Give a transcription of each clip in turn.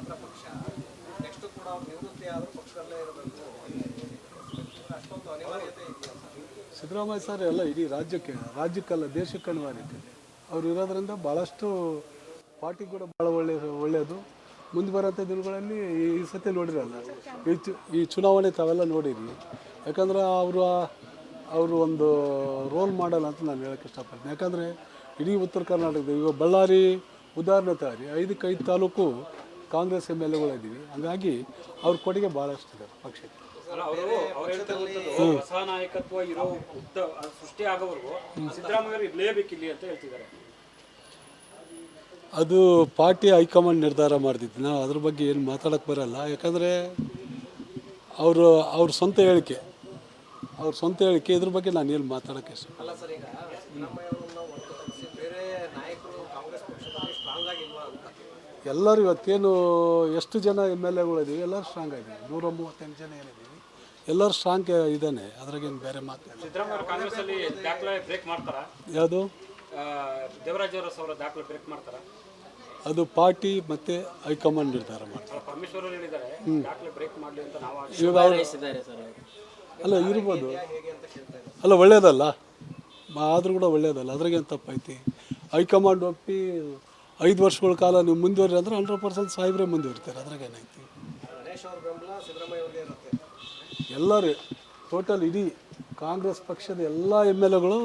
ಮಾತ್ರ ಪಕ್ಷ ನೆಕ್ಸ್ಟ್ ಕೂಡ ಅವ್ರು ನಿವೃತ್ತಿ ಆದರೂ ಪಕ್ಷದಲ್ಲೇ ಇರಬೇಕು ಅಷ್ಟೊಂದು ಅನಿವಾರ್ಯತೆ ಇದೆಯಾ ಸರ್? ಸಿದ್ದರಾಮಯ್ಯ ಸರ್ ಎಲ್ಲ ಇಡೀ ರಾಜ್ಯಕ್ಕಲ್ಲ ದೇಶಕ್ಕೆ ಅನಿವಾರ್ಯತೆ ಅವ್ರು ಇರೋದ್ರಿಂದ ಭಾಳಷ್ಟು ಪಾರ್ಟಿ ಕೂಡ ಭಾಳ ಒಳ್ಳೆಯದು. ಮುಂದೆ ಬರೋಂಥ ದಿನಗಳಲ್ಲಿ ಈ ಸತಿ ನೋಡಿರಲ್ಲ, ಈ ಚುನಾವಣೆ ತಾವೆಲ್ಲ ನೋಡಿರಿ. ಯಾಕಂದ್ರೆ ಅವರು ಒಂದು ರೋಲ್ ಮಾಡಲ್ಲ ಅಂತ ನಾನು ಹೇಳೋಕ್ಕೆ ಇಷ್ಟಪಡ್ತೀನಿ. ಯಾಕಂದರೆ ಇಡೀ ಉತ್ತರ ಕರ್ನಾಟಕದ ಇವಾಗ ಬಳ್ಳಾರಿ ಉದಾಹರಣೆ ತಗೊಳ್ಳಿ, 5 ತಾಲೂಕು ಕಾಂಗ್ರೆಸ್ MLAಗಳಿದ್ದೀವಿ. ಹಾಗಾಗಿ ಅವ್ರ ಕೊಡುಗೆ ಭಾಳಷ್ಟಿದೆ ಪಕ್ಷಕ್ಕೆ. ಹೊಸ ನಾಯಕತ್ವ ಇರೋ ಸೃಷ್ಟಿ ಆಗೋವರೆಗೂ ಸಿದ್ದರಾಮಯ್ಯ ಇರಲೇಬೇಕಿಲ್ಲಿ ಅಂತ ಹೇಳ್ತಿದ್ದಾರೆ. ಅದು ಪಾರ್ಟಿ ಹೈಕಮಾಂಡ್ ನಿರ್ಧಾರ ಮಾಡ್ತಿತ್ತು. ನಾವು ಅದ್ರ ಬಗ್ಗೆ ಏನು ಮಾತಾಡೋಕ್ಕೆ ಬರಲ್ಲ. ಯಾಕಂದರೆ ಅವ್ರ ಸ್ವಂತ ಹೇಳಿಕೆ ಇದ್ರ ಬಗ್ಗೆ ನಾನು ಏನು ಮಾತಾಡೋಕ್ಕೆ ಇಷ್ಟ. ಅಲ್ಲ ಸರ್, ಈಗ ಸಿದ್ದರಾಮಯ್ಯವರನ್ನ ಹೊರತುಪಡಿಸಿ ಬೇರೆ ನಾಯಕರು ಕಾಂಗ್ರೆಸ್ ಪಕ್ಷದಲ್ಲಿ ಸ್ಟ್ರಾಂಗ್ ಆಗಿಲ್ವಾ ಅಂತ? ಎಲ್ಲರೂ ಇವತ್ತೇನು ಎಷ್ಟು ಜನ MLAಗಳಿದ್ದೀವಿ, ಎಲ್ಲರೂ ಸ್ಟ್ರಾಂಗ್ ಆಗಿದ್ದೀವಿ. 138 ಜನ ಏನಿದ್ದೀವಿ, ಎಲ್ಲರೂ ಸ್ಟ್ರಾಂಗ್ ಇದ್ದಾನೆ. ಅದ್ರಾಗೇನು ಬೇರೆ ಮಾತು. ಸಿದ್ದರಾಮಯ್ಯ ಕಾಂಗ್ರೆಸ್ ಅಲ್ಲಿ ದಾಖಲೆ ಬ್ರೇಕ್ ಮಾಡ್ತಾರ? ಯಾವುದು ದೇವರಾಜ್ ಅವರ ದಾಖಲೆ ಬ್ರೇಕ್ ಮಾಡ್ತಾರ? ಅದು ಪಾರ್ಟಿ ಮತ್ತು ಹೈಕಮಾಂಡ್ ನಿರ್ಧಾರ ಮಾಡ್ತಾರೆ. ಪರಮೇಶ್ವರ್ ಹೇಳಿದ್ದಾರೆ ದಾಖಲೆ ಬ್ರೇಕ್ ಮಾಡಲಿ ಅಂತ ನಾವು ಅಲ್ಲ ಇರ್ಬೋದು, ಅಲ್ಲ ಒಳ್ಳೇದಲ್ಲ, ಆದರೂ ಕೂಡ ಒಳ್ಳೇದಲ್ಲ. ಅದ್ರಾಗೇನು ತಪ್ಪೈತಿ? ಹೈಕಮಾಂಡ್ ಒಪ್ಪಿ 5 ವರ್ಷಗಳ ಕಾಲ ನೀವು ಮುಂದುವರಿ ಅಂದರೆ 100% ಸಾಹೇಬ್ರೆ ಮುಂದುವರಿತಾರೆ. ಅದ್ರಾಗೇನೈತಿ? ಗಣೇಶ್ ಅವ್ರ ಬೆಂಬಲ ಸಿದ್ದರಾಮಯ್ಯ ಅವ್ರಿಗೆ ಇರುತ್ತೆ. ಎಲ್ಲರೂ ಟೋಟಲ್ ಇಡೀ ಕಾಂಗ್ರೆಸ್ ಪಕ್ಷದ ಎಲ್ಲ MLAಗಳು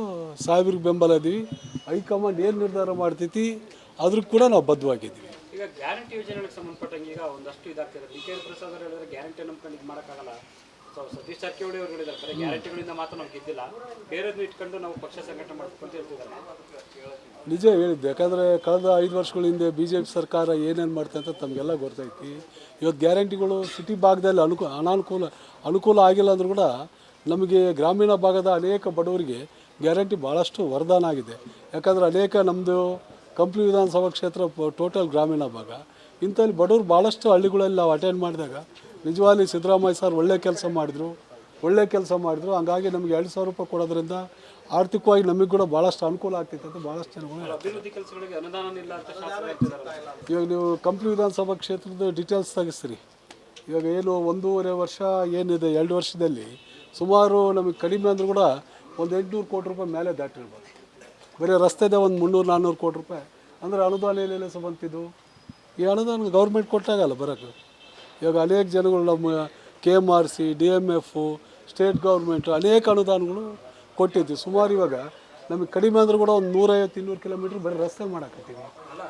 ಸಾಹೇಬ್ರಿಗೆ ಬೆಂಬಲ ಇದ್ದೀವಿ. ಹೈಕಮಾಂಡ್ ಏನು ನಿರ್ಧಾರ ಮಾಡ್ತೈತಿ ಅದ್ರ ಕೂಡ ನಾವು ಬದ್ಧವಾಗಿದ್ದೀವಿ. ಈಗ ಗ್ಯಾರಂಟಿ ಯೋಜನೆಗಳಿಗೆ ಸಂಬಂಧಪಟ್ಟಂಗೆ ಈಗ ಒಂದಷ್ಟು ಇದಾಗ್ತಿದೆ. DK ಪ್ರಸಾದ್ ಅವರು ಹೇಳಿದ್ರೆ ಗ್ಯಾರಂಟಿ ನಂಬ್ಕೊಂಡು ಇದು ಮಾಡೋಕ್ಕಾಗಲ್ಲ. ಸತೀಶ್ ಜಾರಕಿಹೊಳಿ ಅವರು ಹೇಳಿದ್ದಾರೆ ಬರೀ ಗ್ಯಾರಂಟಿಗಳಿಂದ ಮಾತ್ರ ನಾವು ಗೆದ್ದಿಲ್ಲ, ಬೇರೆದನ್ನು ಇಟ್ಕೊಂಡು ನಾವು ಪಕ್ಷ ಸಂಘಟನೆ ಮಾಡ್ಬೇಕು ಅಂತ ಹೇಳ್ತಿದ್ದಾರೆ. ನಿಜ ಹೇಳಿದ್ದು. ಯಾಕಂದರೆ ಕಳೆದ 5 ವರ್ಷಗಳ ಹಿಂದೆ BJP ಸರ್ಕಾರ ಏನೇನು ಮಾಡ್ತಾ ಅಂತ ತಮಗೆಲ್ಲ ಗೊತ್ತೈತಿ. ಇವತ್ತು ಗ್ಯಾರಂಟಿಗಳು ಸಿಟಿ ಭಾಗದಲ್ಲಿ ಅನುಕೂಲ ಆಗಿಲ್ಲ ಅಂದರೂ ಕೂಡ ನಮಗೆ ಗ್ರಾಮೀಣ ಭಾಗದ ಅನೇಕ ಬಡವರಿಗೆ ಗ್ಯಾರಂಟಿ ಭಾಳಷ್ಟು ವರದಾನ ಆಗಿದೆ. ಯಾಕಂದರೆ ಅನೇಕ ನಮ್ಮದು ಕಂಪ್ಲಿ ವಿಧಾನಸಭಾ ಕ್ಷೇತ್ರ ಟೋಟಲ್ ಗ್ರಾಮೀಣ ಭಾಗ. ಇಂಥಲ್ಲಿ ಬಡವರು ಭಾಳಷ್ಟು ಹಳ್ಳಿಗಳಲ್ಲಿ ನಾವು ಅಟೆಂಡ್ ಮಾಡಿದಾಗ ನಿಜವಾಗಿ ಸಿದ್ದರಾಮಯ್ಯ ಸರ್ ಒಳ್ಳೆ ಕೆಲಸ ಮಾಡಿದ್ರು. ಹಂಗಾಗಿ ನಮಗೆ 2,000 ರೂಪಾಯಿ ಕೊಡೋದ್ರಿಂದ ಆರ್ಥಿಕವಾಗಿ ನಮಗೆ ಕೂಡ ಭಾಳಷ್ಟು ಅನುಕೂಲ ಆಗ್ತೈತೆ ಅಂತ ಭಾಳಷ್ಟು ಜನಗಳು. ಅಭಿವೃದ್ಧಿ ಕೆಲಸಗಳಿಗೆ ಅನುದಾನ ಇಲ್ಲ ಅಂತ ಶಾಸಕರು ಹೇಳ್ತಿದ್ದಾರೆ. ಇವಾಗ ನೀವು ಕಂಪ್ಲಿ ವಿಧಾನಸಭಾ ಕ್ಷೇತ್ರದ ಡೀಟೇಲ್ಸ್ ತೆಗಿಸ್ತೀರಿ. ಇವಾಗ ಏನು 1.5 ವರ್ಷ ಏನಿದೆ, 2 ವರ್ಷದಲ್ಲಿ ಸುಮಾರು ನಮಗೆ ಕಡಿಮೆ ಅಂದರೂ ಕೂಡ ಒಂದು 800 ಕೋಟಿ ರೂಪಾಯಿ ಮೇಲೆ ದಾಟಿರ್ಬೋದು. ಬರೀ ರಸ್ತೆದೇ ಒಂದು 300-400 ಕೋಟಿ ರೂಪಾಯಿ ಅಂದರೆ ಅನುದಾನ ಎಲ್ಲೆಲ್ಲ ಬಂತಿದ್ದು. ಈ ಅನುದಾನ ಗೌರ್ಮೆಂಟ್ ಕೊಟ್ಟಾಗಲ್ಲ ಬರೋಕ್ಕೆ. ಇವಾಗ ಅನೇಕ ಜನಗಳು ನಮ್ಮ KMRC, DMF, ಸ್ಟೇಟ್ ಗೌರ್ಮೆಂಟು ಅನೇಕ ಅನುದಾನಗಳು ಕೊಟ್ಟಿದ್ವಿ. ಸುಮಾರು ಇವಾಗ ನಮಗೆ ಕಡಿಮೆ ಅಂದರೂ ಕೂಡ ಒಂದು 150-200 ಕಿಲೋಮೀಟ್ರ್ ಬರೀ ರಸ್ತೆ ಮಾಡಾಕತ್ತೀವಿ.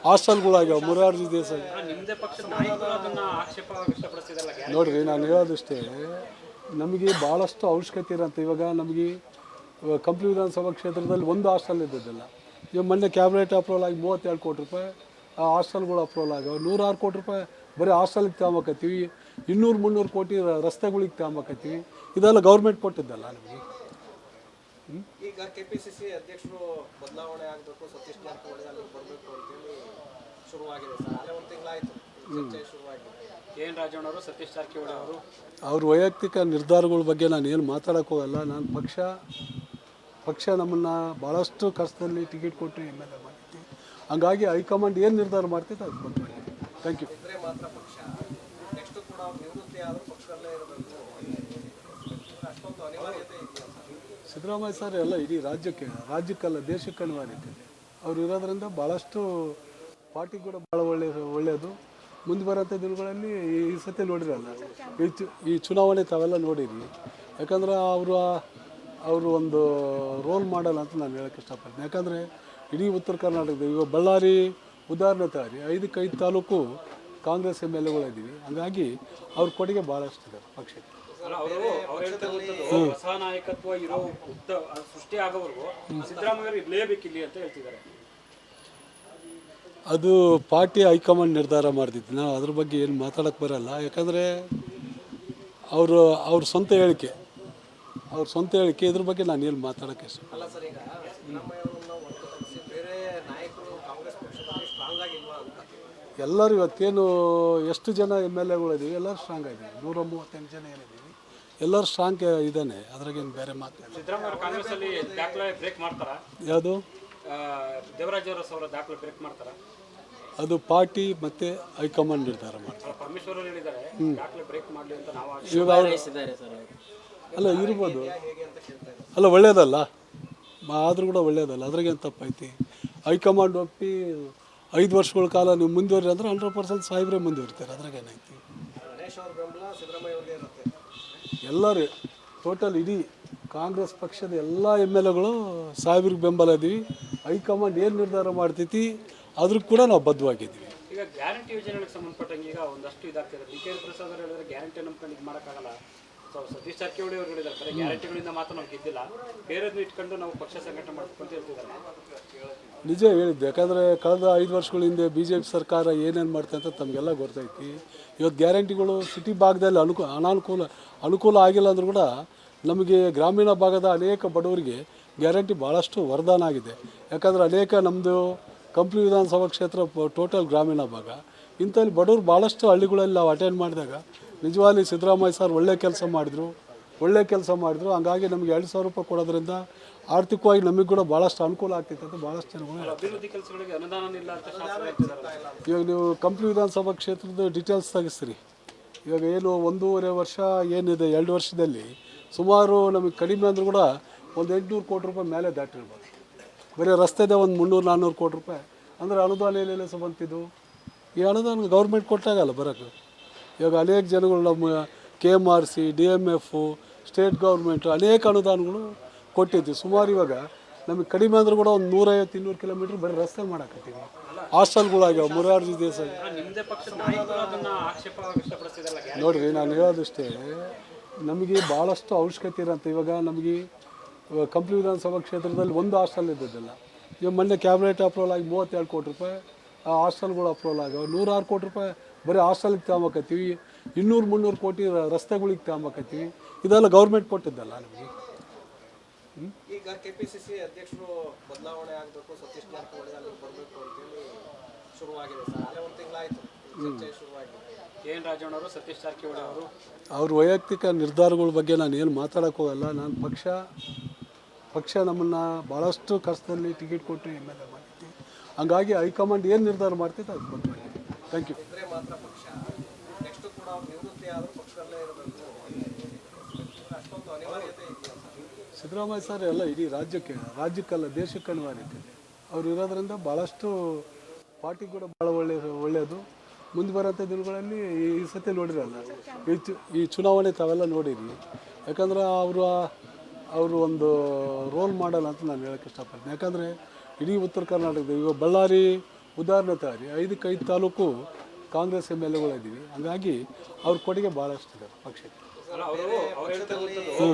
ಹಾಸ್ಟೆಲ್ಗಳಾಗ್ಯಾವ. ಮೊರಾರ್ಜಿ ದೇಸಾಯಿ ನೋಡಿರಿ, ನಾನು ಹೇಳೋದಷ್ಟೇ, ನಮಗೆ ಭಾಳಷ್ಟು ಅವಶ್ಯಕತೆ ಇರೋಂಥ ಇವಾಗ ನಮಗೆ ಕಂಪ್ಲಿ ವಿಧಾನಸಭಾ ಕ್ಷೇತ್ರದಲ್ಲಿ ಒಂದು ಹಾಸ್ಟೆಲ್ ಇದ್ದದ್ದಲ್ಲ. ಇವಾಗ ಮೊನ್ನೆ ಕ್ಯಾಬಿನೆಟ್ ಅಪ್ರೂವಲ್ ಆಗಿ 32 ಕೋಟಿ ರೂಪಾಯಿ ಆ ಹಾಸ್ಟೆಲ್ಗಳು ಅಪ್ರೂವಲ್ ಆಗ್ಯಾವ. 106 ಕೋಟಿ ರೂಪಾಯಿ ಬರೀ ಹಾಸ್ಟೆಲ್ಗೆ ತಗೊಂಬಕತ್ತೀವಿ. 200-300 ಕೋಟಿ ರಸ್ತೆಗಳಿಗೆ ತಗೊಂಬಕತ್ತೀವಿ. ಇದೆಲ್ಲ ಗೌರ್ಮೆಂಟ್ ಕೊಟ್ಟಿದ್ದಲ್ಲ ನಮಗೆ. ಈಗ KPCC ಅಧ್ಯಕ್ಷರು ಬದಲಾವಣೆ ಆಗಬೇಕು, ಸತೀಶ್ ಜಾರಕಿಹೊಳಿ ಅಲ್ಲಿಗೆ ಬರಬೇಕು ಅಂತೇಳಿ ಶುರುವಾಗಿದೆ ಸರ್. ಅಲ್ಲೇ 1 ತಿಂಗಳಾಯಿತು ಚರ್ಚೆ ಶುರುವಾಗಿದೆ. KN ರಾಜಣ್ಣವರು, ಸತೀಶ್ ಜಾರಕಿಹೊಳಿ ಅವರು ಅವ್ರ ವೈಯಕ್ತಿಕ ನಿರ್ಧಾರಗಳ ಬಗ್ಗೆ ನಾನು ಏನು ಮಾತಾಡೋಕ್ಕೆ ಹೋಗಲ್ಲ. ನಾನು ಪಕ್ಷ ನಮ್ಮನ್ನು ಭಾಳಷ್ಟು ಕಷ್ಟದಲ್ಲಿ ಟಿಕೆಟ್ ಕೊಟ್ಟು MLA ಮಾಡಿದ್ವಿ. ಹಂಗಾಗಿ ಹೈಕಮಾಂಡ್ ಏನು ನಿರ್ಧಾರ ಮಾಡ್ತಿತ್ತು ಅದು ಬಂದು ಮಾಡಿದ್ವಿ. Thank you. ಇದ್ರೆ ಮಾತ್ರ ಪಕ್ಷ ನೆಕ್ಸ್ಟ್ ಕೂಡ ಅವ್ರು ನಿವೃತ್ತಿ ಆದರೂ ಪಕ್ಷದಲ್ಲೇ ಇರಬೇಕು ಅಷ್ಟೊಂದು ಅನಿವಾರ್ಯತೆ ಇದೆಯಾ ಸರ್? ಸಿದ್ದರಾಮಯ್ಯ ಸರ್ ಎಲ್ಲ ಇಡೀ ರಾಜ್ಯಕ್ಕಲ್ಲ ದೇಶಕ್ಕೆ ಅನಿವಾರ್ಯತೆ ಅವ್ರು ಇರೋದ್ರಿಂದ ಭಾಳಷ್ಟು ಪಾರ್ಟಿ ಕೂಡ ಭಾಳ ಒಳ್ಳೆಯದು. ಮುಂದೆ ಬರೋಂಥ ದಿನಗಳಲ್ಲಿ ಈ ಸತಿ ನೋಡಿರಲ್ಲ, ಈ ಚುನಾವಣೆ ತಾವೆಲ್ಲ ನೋಡಿರಿ. ಯಾಕಂದರೆ ಅವರು ಒಂದು ರೋಲ್ ಮಾಡಲ್ಲ ಅಂತ ನಾನು ಹೇಳೋಕ್ಕೆ ಇಷ್ಟಪಡ್ತೀನಿ. ಯಾಕಂದರೆ ಇಡೀ ಉತ್ತರ ಕರ್ನಾಟಕದ ಇವಾಗ ಬಳ್ಳಾರಿ ಉದಾಹರಣೆ ತಗೊಳ್ಳಿ, 5 ತಾಲೂಕು ಕಾಂಗ್ರೆಸ್ MLAಗಳಿದ್ದೀವಿ. ಹಾಗಾಗಿ ಅವ್ರ ಕೊಡುಗೆ ಭಾಳಷ್ಟಿದೆ ಪಕ್ಷಕ್ಕೆ. ಹೊಸ ನಾಯಕತ್ವ ಇರೋ ಸೃಷ್ಟಿ ಆಗೋವರೆಗೂ ಸಿದ್ದರಾಮಯ್ಯ ಇರಲೇಬೇಕಿಲ್ಲಿ ಅಂತ ಹೇಳ್ತಿದ್ದಾರೆ. ಅದು ಪಾರ್ಟಿ ಹೈಕಮಾಂಡ್ ನಿರ್ಧಾರ ಮಾಡ್ತಿತ್ತು. ನಾವು ಅದ್ರ ಬಗ್ಗೆ ಏನು ಮಾತಾಡೋಕ್ಕೆ ಬರಲ್ಲ. ಯಾಕಂದರೆ ಅವ್ರ ಸ್ವಂತ ಹೇಳಿಕೆ ಇದ್ರ ಬಗ್ಗೆ ನಾನು ಏನು ಮಾತಾಡೋಕ್ಕೆ ಇಷ್ಟ. ಅಲ್ಲ ಸರ್, ಈಗ ಸಿದ್ದರಾಮಯ್ಯವರನ್ನ ಹೊರತುಪಡಿಸಿ ಬೇರೆ ನಾಯಕರು ಕಾಂಗ್ರೆಸ್ ಪಕ್ಷದಲ್ಲಿ ಸ್ಟ್ರಾಂಗ್ ಆಗಿಲ್ವಾ ಅಂತ? ಎಲ್ಲರೂ ಇವತ್ತೇನು ಎಷ್ಟು ಜನ MLAಗಳಿದ್ದೀವಿ, ಎಲ್ಲರೂ ಸ್ಟ್ರಾಂಗ್ ಆಗಿದ್ದೀವಿ. 138 ಜನ ಏನಿದ್ದೀವಿ, ಎಲ್ಲರೂ ಸ್ಟ್ರಾಂಗ್ ಇದ್ದಾನೆ. ಅದ್ರಾಗೇನು ಬೇರೆ ಮಾತು. ಸಿದ್ದರಾಮಯ್ಯ ಕಾಂಗ್ರೆಸ್ ಅಲ್ಲಿ ದಾಖಲೆ ಬ್ರೇಕ್ ಮಾಡ್ತಾರ? ಯಾವುದು ದೇವರಾಜ್ ಅವರ ದಾಖಲೆ ಬ್ರೇಕ್ ಮಾಡ್ತಾರ? ಅದು ಪಾರ್ಟಿ ಮತ್ತು ಹೈಕಮಾಂಡ್ ನಿರ್ಧಾರ ಮಾಡ್ತಾರೆ. ಪರಮೇಶ್ವರ್ ಅವರು ಹೇಳಿದ್ದಾರೆ ದಾಖಲೆ ಬ್ರೇಕ್ ಮಾಡಲಿ ಅಂತ ನಾವು ಇವಾಗ ಅಲ್ಲ ಇರ್ಬೋದು, ಅಲ್ಲ ಒಳ್ಳೇದಲ್ಲ, ಆದರೂ ಕೂಡ ಒಳ್ಳೇದಲ್ಲ, ಅದ್ರಾಗೇನು ತಪ್ಪೈತಿ. ಹೈಕಮಾಂಡ್ ಒಪ್ಪಿ 5 ವರ್ಷಗಳ ಕಾಲ ನೀವು ಮುಂದುವರಿ ಅಂದರೆ 100% ಸಾಹೇಬ್ರೆ ಮುಂದುವರಿತಾರೆ, ಅದ್ರಾಗೇನೈತಿ. ಗಣೇಶ್ ಅವ್ರ ಬೆಂಬಲ ಸಿದ್ದರಾಮಯ್ಯ ಅವ್ರಿಗೆ ಇರುತ್ತೆ. ಎಲ್ಲರೂ ಟೋಟಲ್ ಇಡೀ ಕಾಂಗ್ರೆಸ್ ಪಕ್ಷದ ಎಲ್ಲ MLAಗಳು ಸಾಹೇಬ್ರಿಗೆ ಬೆಂಬಲ ಇದ್ದೀವಿ. ಹೈಕಮಾಂಡ್ ಏನು ನಿರ್ಧಾರ ಮಾಡ್ತೈತಿ ಅದ್ರ ಕೂಡ ನಾವು ಬದ್ಧವಾಗಿದ್ದೀವಿ. ಈಗ ಗ್ಯಾರಂಟಿ ಯೋಜನೆಗಳಿಗೆ ಸಂಬಂಧಪಟ್ಟಂಗೆ ಈಗ ಒಂದಷ್ಟು ಇದಾಗ್ತಿದೆ. BK ಪ್ರಸಾದ್ ಅವರು ಹೇಳಿದ್ರೆ ಗ್ಯಾರಂಟಿ ನಂಬ್ಕೊಂಡು ಇದು ಮಾಡೋಕ್ಕಾಗಲ್ಲ. ಸೊ ಸತೀಶ್ ಜಾರಕಿಹೊಳಿ ಅವರು ಹೇಳಿದ್ದಾರೆ ಬರೀ ಗ್ಯಾರಂಟಿಗಳಿಂದ ಮಾತ್ರ ನಾವು ಗೆದ್ದಿಲ್ಲ, ಬೇರೆದನ್ನು ಇಟ್ಕೊಂಡು ನಾವು ಪಕ್ಷ ಸಂಘಟನೆ ಮಾಡ್ಬೇಕು ಅಂತ ಹೇಳ್ತಿದ್ದಾರೆ. ನಿಜ ಹೇಳಿದ್ದು, ಯಾಕಂದರೆ ಕಳೆದ 5 ವರ್ಷಗಳ ಹಿಂದೆ BJP ಸರ್ಕಾರ ಏನೇನು ಮಾಡ್ತಾ ಅಂತ ತಮಗೆಲ್ಲ ಗೊತ್ತೈತಿ. ಇವತ್ತು ಗ್ಯಾರಂಟಿಗಳು ಸಿಟಿ ಭಾಗದಲ್ಲಿ ಅನುಕೂಲ ಆಗಿಲ್ಲ ಅಂದರೂ ಕೂಡ ನಮಗೆ ಗ್ರಾಮೀಣ ಭಾಗದ ಅನೇಕ ಬಡವರಿಗೆ ಗ್ಯಾರಂಟಿ ಭಾಳಷ್ಟು ವರದಾನ ಆಗಿದೆ. ಯಾಕಂದರೆ ಅನೇಕ ನಮ್ಮದು ಕಂಪ್ಲಿ ವಿಧಾನಸಭಾ ಕ್ಷೇತ್ರ ಟೋಟಲ್ ಗ್ರಾಮೀಣ ಭಾಗ. ಇಂಥಲ್ಲಿ ಬಡವರು ಭಾಳಷ್ಟು ಹಳ್ಳಿಗಳಲ್ಲಿ ನಾವು ಅಟೆಂಡ್ ಮಾಡಿದಾಗ ನಿಜವಾಗಿ ಸಿದ್ದರಾಮಯ್ಯ ಸರ್ ಒಳ್ಳೆ ಕೆಲಸ ಮಾಡಿದ್ರು. ಹಂಗಾಗಿ ನಮಗೆ 2,000 ರೂಪಾಯಿ ಕೊಡೋದ್ರಿಂದ ಆರ್ಥಿಕವಾಗಿ ನಮಗೆ ಕೂಡ ಭಾಳಷ್ಟು ಅನುಕೂಲ ಆಗ್ತೈತೆ ಅಂತ ಭಾಳಷ್ಟು ಜನಗಳು. ಅಭಿವೃದ್ಧಿ ಕೆಲಸಗಳಿಗೆ ಅನುದಾನ ಇಲ್ಲ ಅಂತ ಶಾಸಕರು ಹೇಳ್ತಿದ್ದಾರೆ. ಇವಾಗ ನೀವು ಕಂಪ್ಲಿ ವಿಧಾನಸಭಾ ಕ್ಷೇತ್ರದ ಡೀಟೇಲ್ಸ್ ತೆಗಿಸ್ರಿ. ಇವಾಗ ಏನು 1.5 ವರ್ಷ ಏನಿದೆ, 2 ವರ್ಷದಲ್ಲಿ ಸುಮಾರು ನಮಗೆ ಕಡಿಮೆ ಅಂದರೂ ಕೂಡ ಒಂದು 800 ಕೋಟಿ ರೂಪಾಯಿ ಮೇಲೆ ದಾಟಿರ್ಬೋದು. ಬರೀ ರಸ್ತೆದೇ ಒಂದು 300-400 ಕೋಟಿ ರೂಪಾಯಿ ಅಂದರೆ ಅನುದಾನ ಎಲ್ಲೆಲ್ಲ ಬಂತಿದ್ದು. ಈ ಅನುದಾನ ಗೌರ್ಮೆಂಟ್ ಕೊಟ್ಟಾಗಲ್ಲ ಬರೋಕ್ಕೆ. ಇವಾಗ ಅನೇಕ ಜನಗಳು ನಮ್ಮ KMRC, DMF, ಸ್ಟೇಟ್ ಗೌರ್ಮೆಂಟು ಅನೇಕ ಅನುದಾನಗಳು ಕೊಟ್ಟಿದ್ವಿ. ಸುಮಾರು ಇವಾಗ ನಮಗೆ ಕಡಿಮೆ ಅಂದರೂ ಕೂಡ ಒಂದು 150-200 ಕಿಲೋಮೀಟ್ರ್ ಬರೀ ರಸ್ತೆ ಮಾಡಾಕತ್ತೀವಿ. ಹಾಸ್ಟೆಲ್ಗಳಾಗ್ಯಾವ. ಮೊರಾರ್ಜಿ ದೇಸಾಯಿ ನಿಮ್ಮದೇ ಪಕ್ಷದ ನಾಯಕರು ಅದನ್ನು ಆಕ್ಷೇಪ ವ್ಯಕ್ತಪಡಿಸಿದಲ್ಲ. ನೋಡಿರಿ, ನಾನು ಹೇಳೋದಷ್ಟೇ, ನಮಗೆ ಭಾಳಷ್ಟು ಅವಶ್ಯಕತೆ ಇರೋಂಥ ಇವಾಗ ನಮಗೆ ಕಂಪ್ಲಿ ವಿಧಾನಸಭಾ ಕ್ಷೇತ್ರದಲ್ಲಿ ಒಂದು ಹಾಸ್ಟೆಲ್ ಇದ್ದದ್ದಲ್ಲ. ಈಗ ಮೊನ್ನೆ ಕ್ಯಾಬಿನೆಟ್ ಅಪ್ರೂವಲ್ ಆಗಿ 32 ಕೋಟಿ ರೂಪಾಯಿ ಆ ಹಾಸ್ಟೆಲ್ಗಳು ಅಪ್ರೂವಲ್ ಆಗ್ಯಾವ. 106 ಕೋಟಿ ರೂಪಾಯಿ ಬರೀ ಹಾಸ್ಟೆಲ್ಗೆ ತಗೊಂಬಕತ್ತೀವಿ. 200-300 ಕೋಟಿ ರಸ್ತೆಗಳಿಗೆ ತಗೊಂಬಕತ್ತೀವಿ. ಇದೆಲ್ಲ ಗೌರ್ಮೆಂಟ್ ಕೊಟ್ಟಿದ್ದಲ್ಲ ನಮಗೆ. ಈಗ KPCC ಅಧ್ಯಕ್ಷರು ಬದಲಾವಣೆ ಆಗಬೇಕು, ಸತೀಶ್ ಜಾರಕಿಹೊಳಿ ಅಲ್ಲಿಗೆ ಬರಬೇಕು ಅಂತೇಳಿ ಶುರುವಾಗಿದೆ ಸರ್. ಅಲ್ಲೇ ಒಂದು ತಿಂಗಳಾಯಿತು ಚರ್ಚೆ ಶುರುವಾಗಿದೆ. KN ರಾಜಣ್ಣವರು, ಸತೀಶ್ ಜಾರಕಿಹೊಳಿ ಅವರು ಅವ್ರ ವೈಯಕ್ತಿಕ ನಿರ್ಧಾರಗಳ ಬಗ್ಗೆ ನಾನು ಏನು ಮಾತಾಡೋಕ್ಕೆ ಹೋಗಲ್ಲ. ನಾನು ಪಕ್ಷ ನಮ್ಮನ್ನು ಭಾಳಷ್ಟು ಕಷ್ಟದಲ್ಲಿ ಟಿಕೆಟ್ ಕೊಟ್ಟು MLA ಮಾಡಿದ್ವಿ. ಹಂಗಾಗಿ ಹೈಕಮಾಂಡ್ ಏನು ನಿರ್ಧಾರ ಮಾಡ್ತೈತೆ ಅದು ಬಂದ್ವಿ. Thank you. ಇದ್ರೆ ಮಾತ್ರ ಪಕ್ಷ ನೆಕ್ಸ್ಟ್ ಕೂಡ ಅವ್ರು ನಿವೃತ್ತಿ ಆದರೂ ಪಕ್ಷದಲ್ಲೇ ಇರಬೇಕು, ಅಷ್ಟೊಂದು ಅನಿವಾರ್ಯತೆ ಇದೆಯಾ ಸರ್? ಸಿದ್ದರಾಮಯ್ಯ ಸರ್ ಎಲ್ಲ ಇಡೀ ರಾಜ್ಯಕ್ಕಲ್ಲ ದೇಶಕ್ಕೆ ಅನಿವಾರ್ಯತೆ ಇದೆ. ಅವ್ರು ಇರೋದ್ರಿಂದ ಭಾಳಷ್ಟು ಪಾರ್ಟಿ ಕೂಡ ಭಾಳ ಒಳ್ಳೆಯದು. ಮುಂದೆ ಬರೋಂಥ ದಿನಗಳಲ್ಲಿ ಈ ಸತಿ ನೋಡಿರಲ್ಲ, ಈ ಚುನಾವಣೆ ತಾವೆಲ್ಲ ನೋಡಿರಿ. ಯಾಕಂದ್ರೆ ಅವರು ಒಂದು ರೋಲ್ ಮಾಡಲ್ ಅಂತ ನಾನು ಹೇಳೋಕ್ಕೆ ಇಷ್ಟಪಡ್ತೀನಿ. ಯಾಕಂದರೆ ಇಡೀ ಉತ್ತರ ಕರ್ನಾಟಕದ ಈಗ ಬಳ್ಳಾರಿ ಉದಾಹರಣೆ ತಗೊಳ್ಳಿ, 5 ತಾಲೂಕು ಕಾಂಗ್ರೆಸ್ MLAಗಳಿದ್ದೀವಿ. ಹಂಗಾಗಿ ಅವ್ರ ಕೊಡುಗೆ ಭಾಳಷ್ಟು ಇದೆ ಪಕ್ಷಕ್ಕೆ.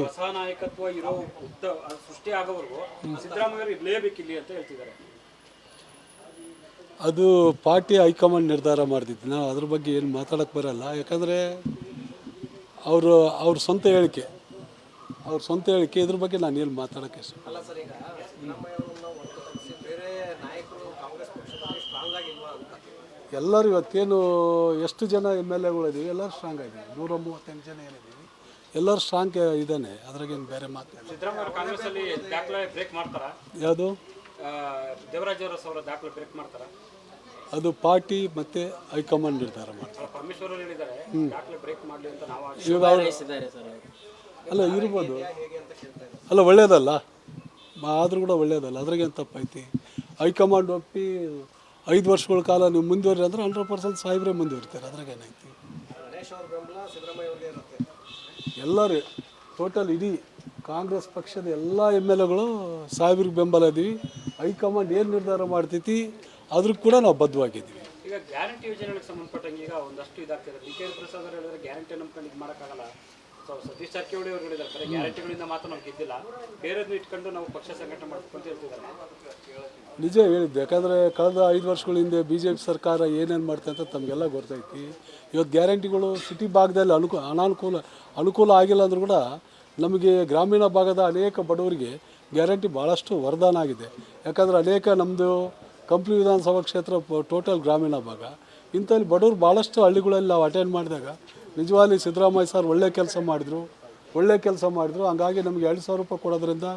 ಹೊಸ ನಾಯಕತ್ವ ಇರೋ ಸೃಷ್ಟಿ ಆಗೋವರೆಗೂ ಸಿದ್ದರಾಮಯ್ಯ ಇರಲೇಬೇಕಿಲ್ಲಿ ಅಂತ ಹೇಳ್ತಿದ್ದಾರೆ. ಅದು ಪಾರ್ಟಿ ಹೈಕಮಾಂಡ್ ನಿರ್ಧಾರ ಮಾಡ್ತಿತ್ತು. ನಾವು ಅದ್ರ ಬಗ್ಗೆ ಏನು ಮಾತಾಡೋಕ್ಕೆ ಬರೋಲ್ಲ. ಯಾಕಂದರೆ ಅವ್ರ ಸ್ವಂತ ಹೇಳಿಕೆ ಇದ್ರ ಬಗ್ಗೆ ನಾನು ಏನು ಮಾತಾಡೋಕ್ಕೆ ಇಷ್ಟ. ಅಲ್ಲ ಸರ್, ಈಗ ಸಿದ್ದರಾಮಯ್ಯ ಅವರನ್ನ ಹೊರತುಪಡಿಸಿ ಬೇರೆ ನಾಯಕರು ಕಾಂಗ್ರೆಸ್ ಪಕ್ಷದಲ್ಲಿ ಸ್ಟ್ರಾಂಗ್ ಆಗಿಲ್ವಾ ಅಂತ. ಎಲ್ಲರೂ ಇವತ್ತೇನು ಎಷ್ಟು ಜನ MLAಗಳಿದ್ದೀವಿ ಎಲ್ಲರೂ ಸ್ಟ್ರಾಂಗ್ ಆಗಿದ್ದೀವಿ. 138 ಜನ ಏನಿದ್ದೀವಿ, ಎಲ್ಲರೂ ಸ್ಟ್ರಾಂಗ್ ಇದ್ದಾನೆ. ಅದ್ರಾಗೇನು ಬೇರೆ ಮಾತು. ಸಿದ್ದರಾಮಯ್ಯ ಕಾಂಗ್ರೆಸ್ ಅಲ್ಲಿ ದಾಖಲೆ ಬ್ರೇಕ್ ಮಾಡ್ತಾರ? ಯಾವುದು? ದೇವರಾಜ್ ಅವರ ದಾಖಲೆ ಬ್ರೇಕ್ ಮಾಡ್ತಾರ? ಅದು ಪಾರ್ಟಿ ಮತ್ತು ಹೈಕಮಾಂಡ್ ನಿರ್ಧಾರ ಮಾಡ್ತಾರೆ. ಪರಮೇಶ್ವರ್ ಅವರು ಹೇಳಿದ್ದಾರೆ ದಾಖಲೆ ಬ್ರೇಕ್ ಮಾಡಲಿ ಅಂತ ನಾವು ಅಲ್ಲ ಇರ್ಬೋದು, ಅಲ್ಲ ಒಳ್ಳೇದಲ್ಲ, ಆದರೂ ಕೂಡ ಒಳ್ಳೇದಲ್ಲ, ಅದ್ರಾಗೇನು ತಪ್ಪೈತಿ. ಹೈಕಮಾಂಡ್ ಒಪ್ಪಿ 5 ವರ್ಷಗಳ ಕಾಲ ನೀವು ಮುಂದುವರಿ ಅಂದರೆ 100% ಸಾಹೇಬ್ರೆ ಮುಂದುವರಿತಾರೆ, ಅದ್ರಾಗೇನೈತಿ. ಗಣೇಶ್ ಅವ್ರ ಬೆಂಬಲ ಸಿದ್ದರಾಮಯ್ಯ ಅವ್ರಿಗೆ ಇರುತ್ತೆ. ಎಲ್ಲರೂ ಟೋಟಲ್ ಇಡೀ ಕಾಂಗ್ರೆಸ್ ಪಕ್ಷದ ಎಲ್ಲ MLAಗಳು ಸಾಹೇಬ್ರಿಗೆ ಬೆಂಬಲ ಇದ್ದೀವಿ. ಹೈಕಮಾಂಡ್ ಏನು ನಿರ್ಧಾರ ಮಾಡ್ತೈತಿ ಅದ್ರ ಕೂಡ ನಾವು ಬದ್ಧವಾಗಿದ್ದೀವಿ. ಈಗ ಗ್ಯಾರಂಟಿ ಯೋಜನೆಗಳಿಗೆ ಸಂಬಂಧಪಟ್ಟಂಗೆ ಈಗ ಒಂದಷ್ಟು ಇದಾಗ್ತಿದೆ. BK ಪ್ರಸಾದ್ ಅವರು ಹೇಳಿದ್ರೆ ಗ್ಯಾರಂಟಿ ನಂಬ್ಕೊಂಡು ಇದು ಮಾಡೋಕ್ಕಾಗಲ್ಲ. ಸೊ ಸತೀಶ್ ಜಾರಕಿಹೊಳಿ ಅವರು ಹೇಳಿದ್ದಾರೆ ಬರೀ ಗ್ಯಾರಂಟಿಗಳಿಂದ ಮಾತ್ರ ನಾವು ಗೆದ್ದಿಲ್ಲ, ಬೇರೆದನ್ನು ಇಟ್ಕೊಂಡು ನಾವು ಪಕ್ಷ ಸಂಘಟನೆ ಮಾಡ್ಬೇಕು ಅಂತ ಹೇಳ್ತಿದ್ದಾರೆ. ನಿಜ ಹೇಳಿದ್ದು, ಯಾಕಂದರೆ ಕಳೆದ 5 ವರ್ಷಗಳ ಹಿಂದೆ BJP ಸರ್ಕಾರ ಏನೇನು ಮಾಡ್ತಾ ಅಂತ ತಮಗೆಲ್ಲ ಗೊತ್ತೈತಿ. ಇವತ್ತು ಗ್ಯಾರಂಟಿಗಳು ಸಿಟಿ ಭಾಗದಲ್ಲಿ ಅನುಕೂಲ ಆಗಿಲ್ಲ ಅಂದರೂ ಕೂಡ ನಮಗೆ ಗ್ರಾಮೀಣ ಭಾಗದ ಅನೇಕ ಬಡವರಿಗೆ ಗ್ಯಾರಂಟಿ ಭಾಳಷ್ಟು ವರದಾನ ಆಗಿದೆ. ಯಾಕಂದರೆ ಅನೇಕ ನಮ್ಮದು ಕಂಪ್ಲಿ ವಿಧಾನಸಭಾ ಕ್ಷೇತ್ರ ಟೋಟಲ್ ಗ್ರಾಮೀಣ ಭಾಗ. ಇಂಥಲ್ಲಿ ಬಡವರು ಭಾಳಷ್ಟು ಹಳ್ಳಿಗಳಲ್ಲಿ ನಾವು ಅಟೆಂಡ್ ಮಾಡಿದಾಗ ನಿಜವಾಗಿ ಸಿದ್ದರಾಮಯ್ಯ ಸರ್ ಒಳ್ಳೆ ಕೆಲಸ ಮಾಡಿದ್ರು. ಹಂಗಾಗಿ ನಮಗೆ 2,000 ರೂಪಾಯಿ ಕೊಡೋದ್ರಿಂದ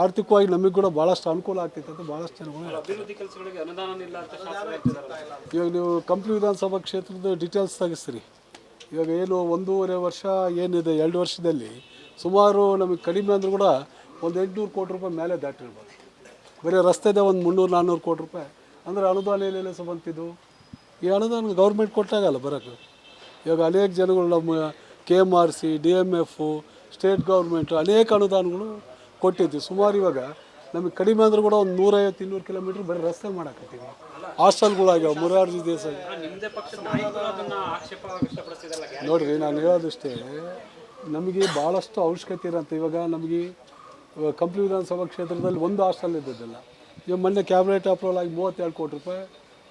ಆರ್ಥಿಕವಾಗಿ ನಮಗೆ ಕೂಡ ಭಾಳಷ್ಟು ಅನುಕೂಲ ಆಗ್ತೈತೆ ಅಂತ ಭಾಳಷ್ಟು ಜನಗಳು. ಅಭಿವೃದ್ಧಿ ಕೆಲಸಗಳಿಗೆ ಅನುದಾನ ಇಲ್ಲ ಅಂತ ಶಾಸಕರು ಹೇಳ್ತಿದಾರಲ್ಲ. ಇವಾಗ ನೀವು ಕಂಪ್ಲಿ ವಿಧಾನಸಭಾ ಕ್ಷೇತ್ರದ ಡೀಟೇಲ್ಸ್ ತೆಗಿಸ್ರಿ. ಇವಾಗ ಏನು 1.5 ವರ್ಷ ಏನಿದೆ 2 ವರ್ಷದಲ್ಲಿ ಸುಮಾರು ನಮಗೆ ಕಡಿಮೆ ಅಂದರೂ ಕೂಡ ಒಂದು 800 ಕೋಟಿ ರೂಪಾಯಿ ಮೇಲೆ ದಾಟಿರ್ಬೋದು. ಬರೀ ರಸ್ತೆದೇ ಒಂದು 300-400 ಕೋಟಿ ರೂಪಾಯಿ ಅಂದರೆ ಅನುದಾನ ಏನೆಲ್ಲ ಬಂತಿದ್ದು. ಈ ಅನುದಾನ ಗೌರ್ಮೆಂಟ್ ಕೊಟ್ಟಾಗಲ್ಲ ಬರೋಕ್ಕೆ. ಇವಾಗ ಅನೇಕ ಜನಗಳು ನಮ್ಮ KMRC, DMF, ಸ್ಟೇಟ್ ಗೌರ್ಮೆಂಟು ಅನೇಕ ಅನುದಾನಗಳು ಕೊಟ್ಟಿದ್ವಿ. ಸುಮಾರು ಇವಾಗ ನಮಗೆ ಕಡಿಮೆ ಅಂದರೂ ಕೂಡ ಒಂದು 150-200 ಕಿಲೋಮೀಟ್ರ್ ಬರೀ ರಸ್ತೆ ಮಾಡಾಕತ್ತೀವಿ. ಹಾಸ್ಟೆಲ್ಗಳಾಗ್ಯಾವ. ಮೊರಾರ್ಜಿ ದೇಸಾಯಿ ನಿಮ್ಮದೇ ಪಕ್ಷದ ನಾಯಕರು ಅದನ್ನ ಆಕ್ಷೇಪ ವ್ಯಕ್ತಪಡಿಸಿದಾರಲ್ಲ. ನೋಡಿರಿ, ನಾನು ಹೇಳೋದಷ್ಟೇ, ನಮಗೆ ಭಾಳಷ್ಟು ಅವಶ್ಯಕತೆ ಇರೋಂಥ ಇವಾಗ ನಮಗೆ ಕಂಪ್ಲಿ ವಿಧಾನಸಭಾ ಕ್ಷೇತ್ರದಲ್ಲಿ ಒಂದು ಹಾಸ್ಟೆಲ್ ಇದ್ದದ್ದಲ್ಲ. ಇವಾಗ ಮೊನ್ನೆ ಕ್ಯಾಬಿನೆಟ್ ಅಪ್ರೂವಲ್ ಆಗಿ 32 ಕೋಟಿ ರೂಪಾಯಿ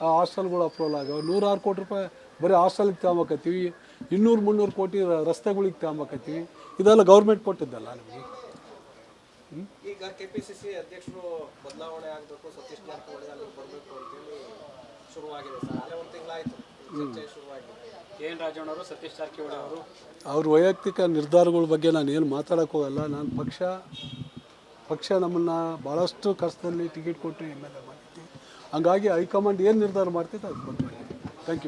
ಆ ಹಾಸ್ಟೆಲ್ಗಳು ಅಪ್ರೂವಲ್ ಆಗ್ಯಾವ. 106 ಕೋಟಿ ರೂಪಾಯಿ ಬರೀ ಹಾಸ್ಟೆಲ್ಗೆ ತಗೊಂಬಕತ್ತೀವಿ. 200-300 ಕೋಟಿ ರಸ್ತೆಗಳಿಗೆ ತಗೊಂಬಕತ್ತೀವಿ. ಇದೆಲ್ಲ ಗೌರ್ಮೆಂಟ್ ಕೊಟ್ಟಿದ್ದಲ್ಲ ನಮಗೆ. ಈಗ KPCC ಅಧ್ಯಕ್ಷರು ಬದಲಾವಣೆ ಆಗಬೇಕು, ಸತೀಶ್ ಜಾರಕಿಹೊಳಿ ಅಲ್ಲಿಗೆ ಬರಬೇಕು ಅಂತೇಳಿ ಶುರುವಾಗಿದೆ ಸರ್. ಅಲ್ಲೇ ಒಂದು ತಿಂಗಳಾಯಿತು ಚರ್ಚೆ ಶುರುವಾಗಿದೆ. KN ರಾಜಣ್ಣವರು, ಸತೀಶ್ ಜಾರಕಿಹೊಳಿ ಅವರು ಅವ್ರ ವೈಯಕ್ತಿಕ ನಿರ್ಧಾರಗಳ ಬಗ್ಗೆ ನಾನು ಏನು ಮಾತಾಡೋಕ್ಕೆ ಹೋಗಲ್ಲ. ನಾನು ಪಕ್ಷ ನಮ್ಮನ್ನು ಭಾಳಷ್ಟು ಕಷ್ಟದಲ್ಲಿ ಟಿಕೆಟ್ ಕೊಟ್ಟು MLA ಮಾಡಿದ್ವಿ. ಹಂಗಾಗಿ ಹೈಕಮಾಂಡ್ ಏನು ನಿರ್ಧಾರ ಮಾಡ್ತೈತೆ ಅದು